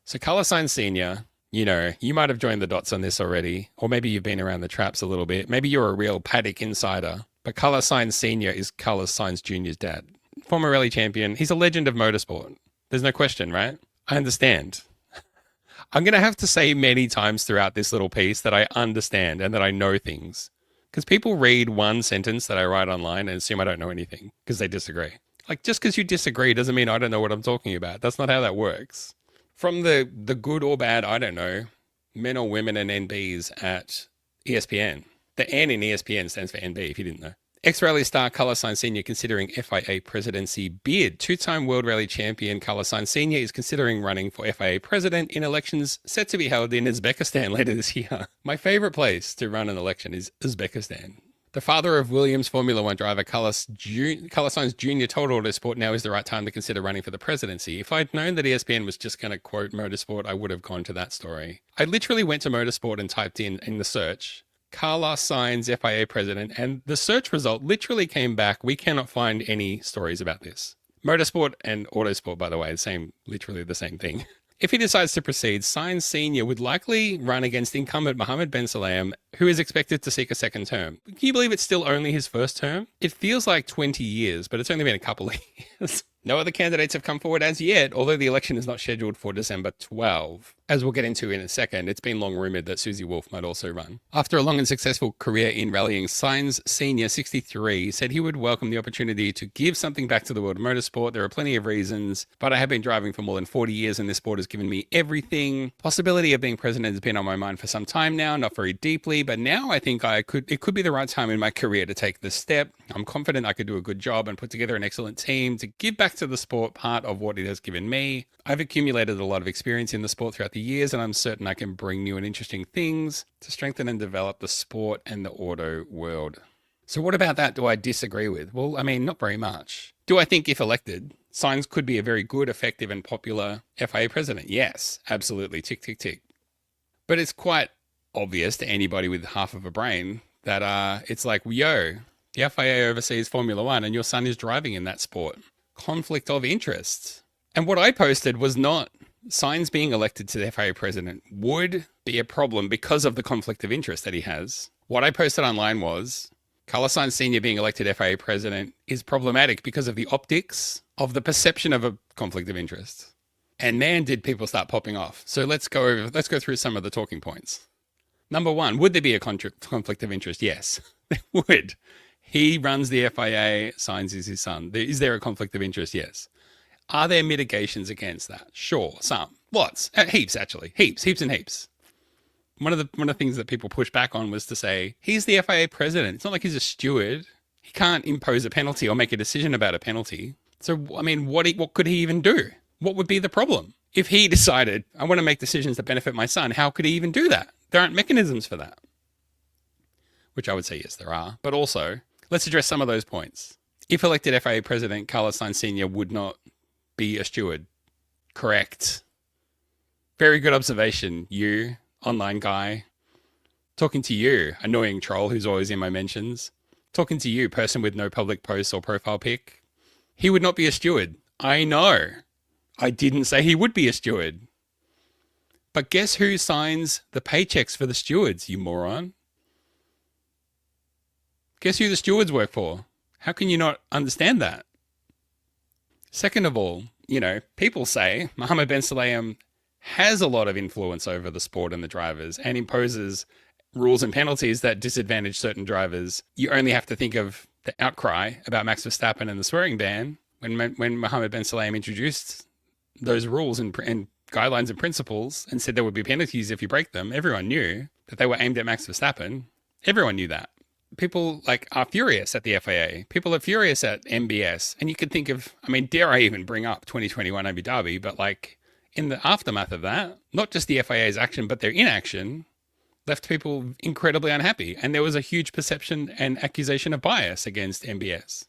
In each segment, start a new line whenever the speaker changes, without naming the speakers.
So Carlos Sainz Sr., you might have joined the dots on this already, or maybe you've been around the traps a little bit. Maybe you're a real paddock insider. But Carlos Sainz Sr. is Carlos Sainz Jr.'s dad. Former rally champion. He's a legend of motorsport. There's no question, right? I understand. I'm going to have to say many times throughout this little piece that I understand and that I know things. Because people read one sentence that I write online and assume I don't know anything because they disagree. Like, just because you disagree doesn't mean I don't know what I'm talking about. That's not how that works. From the good or bad, I don't know, men or women and NBs at ESPN. The N in ESPN stands for NB, if you didn't know. Ex-rally star Carlos Sainz Sr. considering FIA presidency bid. Two-time World Rally champion Carlos Sainz Sr. is considering running for FIA president in elections set to be held in Uzbekistan later this year. My favorite place to run an election is Uzbekistan. The father of Williams Formula One driver Carlos Sainz Jr. told Autosport now is the right time to consider running for the presidency. If I'd known that ESPN was just going to quote motorsport, I would have gone to that story. I literally went to motorsport and typed in the search, Carlos Sainz FIA president, and the search result literally came back. We cannot find any stories about this. Motorsport and Autosport, by the way, literally the same thing. If he decides to proceed, Sainz Sr. would likely run against incumbent Mohammed Ben Sulayem, who is expected to seek a second term. Can you believe it's still only his first term? It feels like 20 years, but it's only been a couple of years. No other candidates have come forward as yet, although the election is not scheduled for December 12. As we'll get into in a second, it's been long rumoured that Susie Wolff might also run. After a long and successful career in rallying, Sainz Sr., 63, said he would welcome the opportunity to give something back to the world of motorsport. There are plenty of reasons, but I have been driving for more than 40 years and this sport has given me everything. Possibility of being president has been on my mind for some time now, not very deeply, but now I think it could be the right time in my career to take this step. I'm confident I could do a good job and put together an excellent team to give back to the sport part of what it has given me. I've accumulated a lot of experience in the sport throughout the years, and I'm certain I can bring new and interesting things to strengthen and develop the sport and the auto world. So what about that do I disagree with? Well, I mean, not very much. Do I think if elected, Sainz could be a very good, effective, and popular FIA president? Yes, absolutely. Tick, tick, tick. But it's quite obvious to anybody with half of a brain that it's like, yo, the FIA oversees Formula One and your son is driving in that sport. Conflict of interest. And what I posted was not Sainz being elected to the FIA president would be a problem because of the conflict of interest that he has. What I posted online was Carlos Sainz Sr. being elected FIA president is problematic because of the optics of the perception of a conflict of interest. And man, did people start popping off. So let's go through some of the talking points. Number one, would there be a conflict of interest? Yes, there would. He runs the FIA, Sainz is his son. Is there a conflict of interest? Yes. Are there mitigations against that? Sure, some. Lots. Heaps, actually. Heaps and heaps. One of the things that people push back on was to say, he's the FIA president. It's not like he's a steward. He can't impose a penalty or make a decision about a penalty. So, I mean, what could he even do? What would be the problem? If he decided, I want to make decisions that benefit my son, how could he even do that? There aren't mechanisms for that. Which I would say, yes, there are. But also, let's address some of those points. If elected FIA president, Carlos Sainz Sr. would not be a steward. Correct. Very good observation, you, online guy. Talking to you, annoying troll who's always in my mentions. Talking to you, person with no public posts or profile pic. He would not be a steward. I know. I didn't say he would be a steward. But guess who signs the paychecks for the stewards, you moron? Guess who the stewards work for? How can you not understand that? Second of all, people say Mohammed Ben Sulayem has a lot of influence over the sport and the drivers and imposes rules and penalties that disadvantage certain drivers. You only have to think of the outcry about Max Verstappen and the swearing ban when Mohammed Ben Sulayem introduced those rules and guidelines and principles and said there would be penalties if you break them. Everyone knew that they were aimed at Max Verstappen. Everyone knew that. People are furious at the FIA. People are furious at MBS. And you could think of, dare I even bring up 2021 Abu Dhabi, but in the aftermath of that, not just the FIA's action, but their inaction left people incredibly unhappy. And there was a huge perception and accusation of bias against MBS.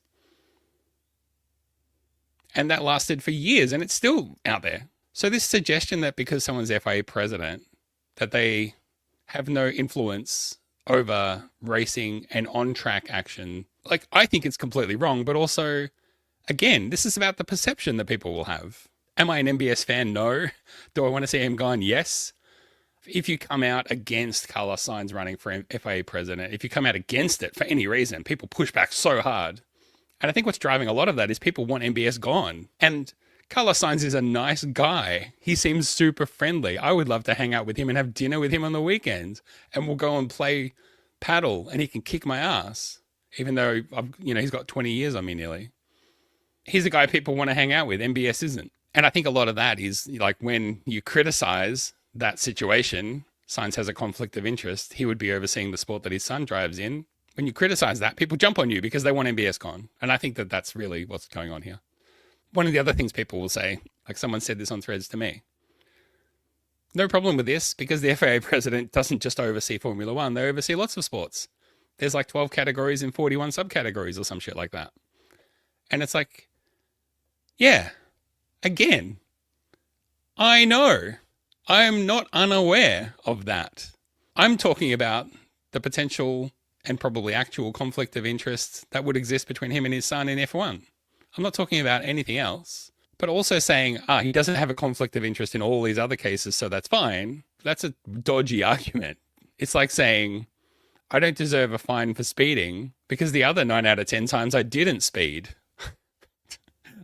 And that lasted for years and it's still out there. So this suggestion that because someone's FIA president, that they have no influence over racing and on-track action, I think it's completely wrong. But also, again, this is about the perception that people will have. Am I an MBS fan? No. Do I want to see him gone? Yes. If you come out against Carlos Sainz running for FIA president, if you come out against it for any reason, people push back so hard. And I think what's driving a lot of that is people want MBS gone. And Carlos Sainz is a nice guy. He seems super friendly. I would love to hang out with him and have dinner with him on the weekends. And we'll go and play paddle and he can kick my ass. Even though, he's got 20 years on me nearly. He's a guy people want to hang out with. MBS isn't. And I think a lot of that is like when you criticize that situation, Sainz has a conflict of interest. He would be overseeing the sport that his son drives in. When you criticize that, people jump on you because they want MBS gone. And I think that that's really what's going on here. One of the other things people will say, like someone said this on Threads to me, no problem with this because the FIA president doesn't just oversee Formula One, they oversee lots of sports. There's like 12 categories and 41 subcategories or some shit like that. And it's like, yeah, again, I know. I am not unaware of that. I'm talking about the potential and probably actual conflict of interest that would exist between him and his son in F1. I'm not talking about anything else, but also saying, he doesn't have a conflict of interest in all these other cases, so that's fine. That's a dodgy argument. It's like saying, I don't deserve a fine for speeding because the other 9 out of 10 times I didn't speed.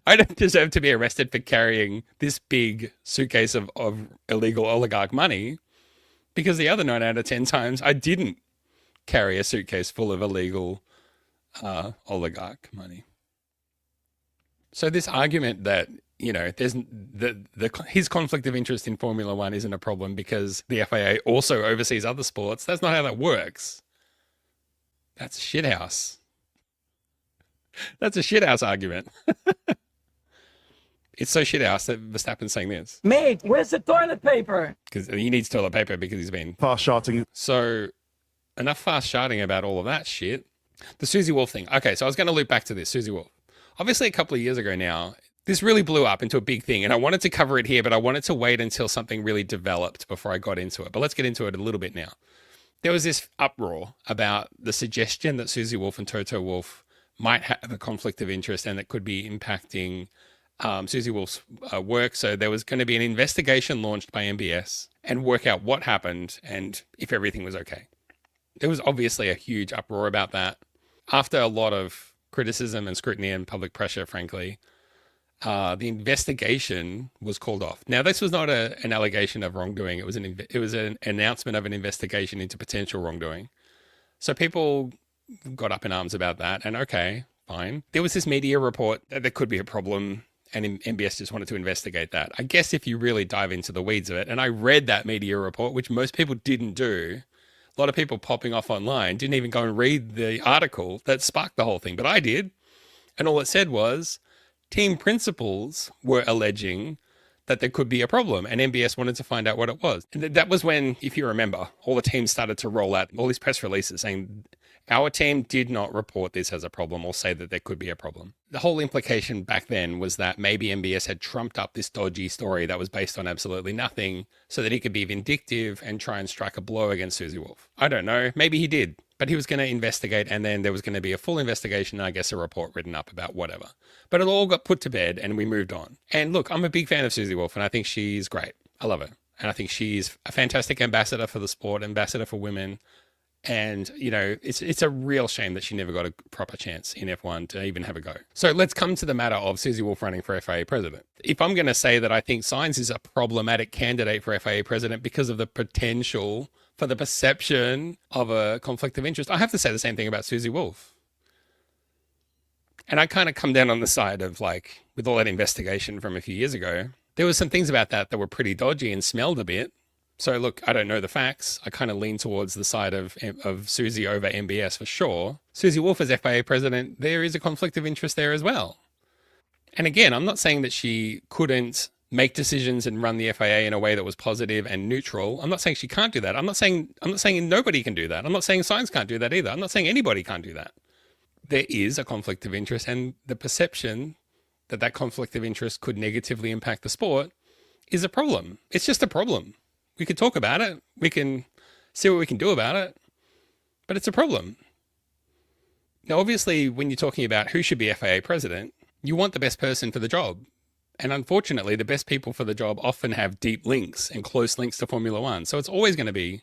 I don't deserve to be arrested for carrying this big suitcase of illegal oligarch money because the other 9 out of 10 times I didn't carry a suitcase full of illegal oligarch money. So this argument that, there's his conflict of interest in Formula One isn't a problem because the FIA also oversees other sports, that's not how that works. That's a shithouse. That's a shithouse argument. It's so shithouse that Verstappen's saying this.
Mate, where's the toilet paper?
Because he needs toilet paper because he's been
fast shouting.
So enough fast shouting about all of that shit. The Susie Wolff thing. Okay, so I was going to loop back to this, Susie Wolff. Obviously, a couple of years ago now, this really blew up into a big thing, and I wanted to cover it here, but I wanted to wait until something really developed before I got into it. But let's get into it a little bit now. There was this uproar about the suggestion that Susie Wolff and Toto Wolff might have a conflict of interest and that could be impacting Susie Wolff's work. So there was going to be an investigation launched by MBS and work out what happened and if everything was okay. There was obviously a huge uproar about that. After a lot of criticism and scrutiny and public pressure, frankly, the investigation was called off. Now, this was not an allegation of wrongdoing. It was an announcement of an investigation into potential wrongdoing. So people got up in arms about that, and okay, fine. There was this media report that there could be a problem, and MBS just wanted to investigate that. I guess if you really dive into the weeds of it, and I read that media report, which most people didn't do. A lot of people popping off online didn't even go and read the article that sparked the whole thing, but I did. And all it said was team principals were alleging that there could be a problem, and MBS wanted to find out what it was. And that was when, if you remember, all the teams started to roll out all these press releases saying our team did not report this as a problem or say that there could be a problem. The whole implication back then was that maybe MBS had trumped up this dodgy story that was based on absolutely nothing so that he could be vindictive and try and strike a blow against Susie Wolff. I don't know. Maybe he did. But he was going to investigate, and then there was going to be a full investigation, and I guess a report written up about whatever. But it all got put to bed, and we moved on. And look, I'm a big fan of Susie Wolff, and I think she's great. I love her. And I think she's a fantastic ambassador for the sport, ambassador for women. And, it's a real shame that she never got a proper chance in F1 to even have a go. So let's come to the matter of Susie Wolff running for FIA president. If I'm going to say that I think Sainz is a problematic candidate for FIA president because of the potential for the perception of a conflict of interest, I have to say the same thing about Susie Wolff. And I kind of come down on the side of with all that investigation from a few years ago, there was some things about that were pretty dodgy and smelled a bit. So look, I don't know the facts. I kind of lean towards the side of Susie over MBS for sure. Susie Wolff as FIA president, there is a conflict of interest there as well. And again, I'm not saying that she couldn't make decisions and run the FIA in a way that was positive and neutral. I'm not saying she can't do that. I'm not saying nobody can do that. I'm not saying Sainz can't do that either. I'm not saying anybody can't do that. There is a conflict of interest, and the perception that conflict of interest could negatively impact the sport is a problem. It's just a problem. We could talk about it. We can see what we can do about it, but it's a problem. Now, obviously, when you're talking about who should be FIA president, you want the best person for the job. And unfortunately, the best people for the job often have deep links and close links to Formula One. So it's always going to be,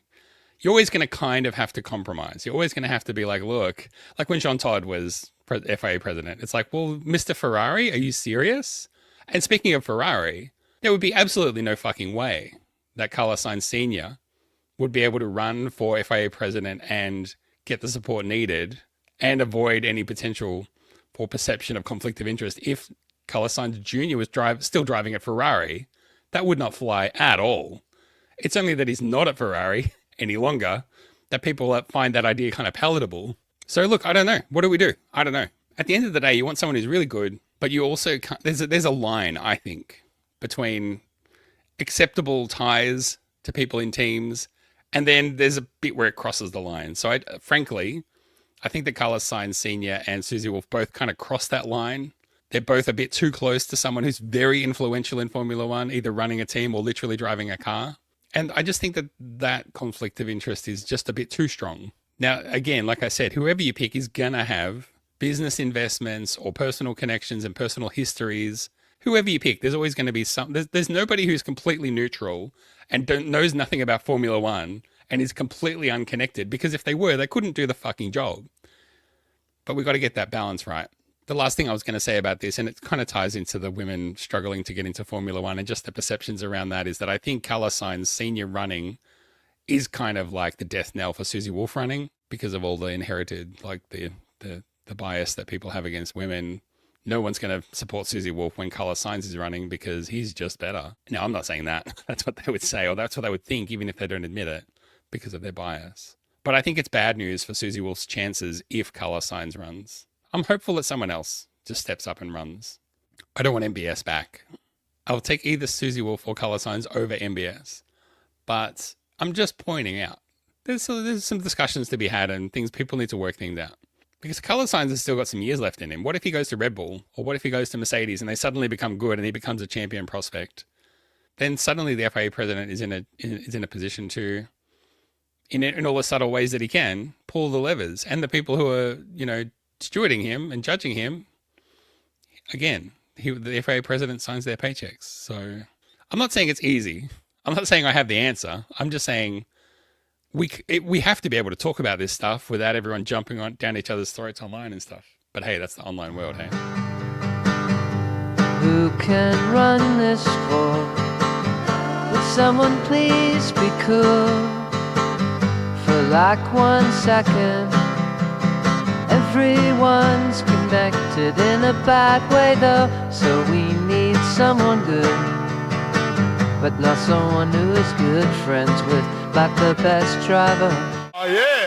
you're always going to kind of have to compromise. You're always going to have to be like, look, like when Jean Todt was FIA president, it's like, well, Mr. Ferrari, are you serious? And speaking of Ferrari, there would be absolutely no fucking way that Carlos Sainz Snr would be able to run for FIA president and get the support needed and avoid any potential for perception of conflict of interest if Carlos Sainz Jr. was still driving at Ferrari. That would not fly at all. It's only that he's not at Ferrari any longer that people find that idea kind of palatable. So look, I don't know. What do we do? I don't know. At the end of the day, you want someone who's really good, but you also can't, there's a line, I think, between acceptable ties to people in teams, and then there's a bit where it crosses the line. So frankly, I think that Carlos Sainz Sr. and Susie Wolff both kind of cross that line. They're both a bit too close to someone who's very influential in Formula One, either running a team or literally driving a car. And I just think that that conflict of interest is just a bit too strong. Now, again, like I said, whoever you pick is going to have business investments or personal connections and personal histories. Whoever you pick, there's always going to be some. There's nobody who's completely neutral and knows nothing about Formula One and is completely unconnected, because if they were, they couldn't do the fucking job. But we've got to get that balance right. The last thing I was going to say about this, and it kind of ties into the women struggling to get into Formula One and just the perceptions around that, is that I think Carlos Sainz Sr. running is kind of like the death knell for Susie Wolff running, because of all the inherited, like the bias that people have against women. No one's going to support Susie Wolff when Carlos Sainz is running because he's just better. Now, I'm not saying that. That's what they would say, or that's what they would think, even if they don't admit it, because of their bias. But I think it's bad news for Susie Wolff's chances if Carlos Sainz runs. I'm hopeful that someone else just steps up and runs. I don't want MBS back. I'll take either Susie Wolff or Carlos Sainz over MBS. But I'm just pointing out, there's some discussions to be had and people need to work things out. Because Carlos Sainz has still got some years left in him. What if he goes to Red Bull? Or what if he goes to Mercedes and they suddenly become good and he becomes a champion prospect? Then suddenly the FIA president is in a position to, in all the subtle ways that he can, pull the levers. And the people who are, stewarding him and judging him, again, the FIA president signs their paychecks. So I'm not saying it's easy. I'm not saying I have the answer. I'm just saying we have to be able to talk about this stuff without everyone jumping down each other's throats online and stuff. But hey, that's the online world, hey?
Who can run this for? Would someone please be cool? For like 1 second, everyone's connected in a bad way though, so we need someone good, but not someone who is good friends with, like the best driver.
Oh yeah!